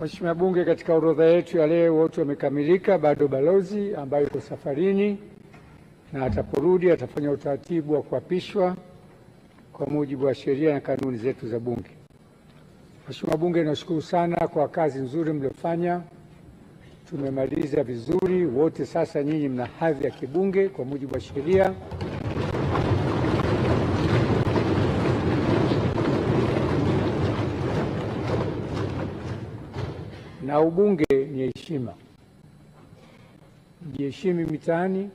Mheshimiwa Bunge, katika orodha yetu ya leo wote wamekamilika. Bado balozi ambaye yuko safarini na ataporudi atafanya utaratibu wa kuapishwa kwa mujibu wa sheria na kanuni zetu za Bunge. Mheshimiwa Bunge, nashukuru sana kwa kazi nzuri mliofanya. Tumemaliza vizuri wote. Sasa nyinyi mna hadhi ya kibunge kwa mujibu wa sheria. Na ubunge ni heshima. Jiheshimu mitaani,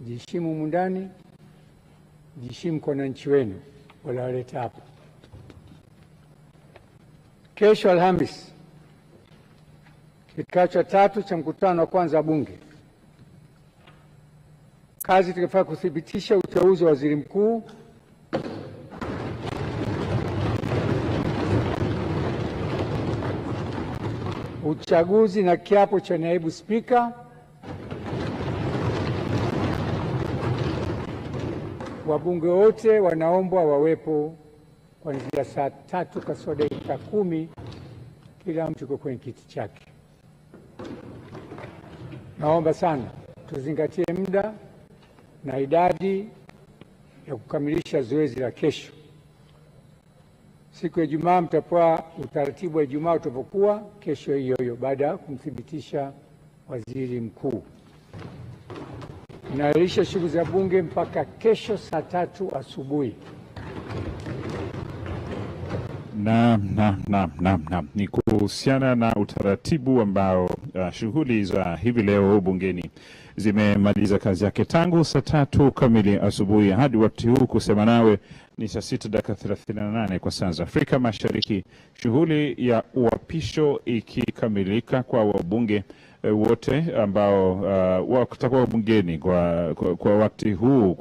jiheshimu humu ndani, jiheshimu kwa wananchi wenu waliowaleta hapa. Kesho Alhamisi, kikao cha 3 cha mkutano wa kwanza wa Bunge, kazi tukifanya kuthibitisha uteuzi wa waziri mkuu, uchaguzi na kiapo cha naibu spika. Wabunge wote wanaombwa wawepo kuanzia saa 3 kasoro dakika 10, kila mtu yuko kwenye kiti chake. Naomba sana tuzingatie muda na idadi ya kukamilisha zoezi la kesho. Siku ya Ijumaa mtapewa utaratibu wa Ijumaa utapokuwa kesho hiyo hiyo baada ya kumthibitisha waziri mkuu. Naahirisha shughuli za Bunge mpaka kesho saa 3 asubuhi. Ni kuhusiana na utaratibu ambao shughuli za hivi leo bungeni zimemaliza kazi yake tangu saa 3 kamili asubuhi hadi wakati huu kusema nawe ni saa 6:38 kwa saa za Afrika Mashariki. Shughuli ya uapisho ikikamilika kwa wabunge wote ambao watakuwa bungeni kwa wakati huu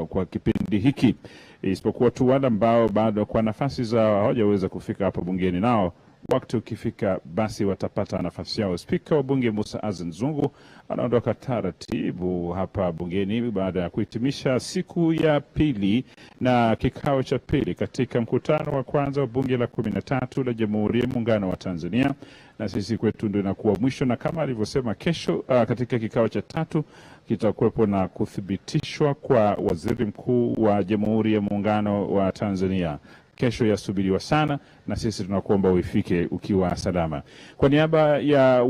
kwa kipindi hiki, isipokuwa tu wale ambao bado kwa nafasi zao hawajaweza kufika hapa bungeni, nao wakati ukifika basi watapata nafasi yao. Spika wa Bunge Musa Azzan Zungu anaondoka taratibu hapa bungeni baada ya kuhitimisha siku ya pili na kikao cha pili katika mkutano wa kwanza wa Bunge la 13 la Jamhuri ya Muungano wa Tanzania, na sisi kwetu ndio inakuwa mwisho. Na kama alivyosema, kesho katika kikao cha 3 kitakuwepo na kuthibitishwa kwa waziri mkuu wa Jamhuri ya Muungano wa Tanzania. Kesho yasubiriwa sana, na sisi tunakuomba uifike ukiwa salama. Kwa niaba ya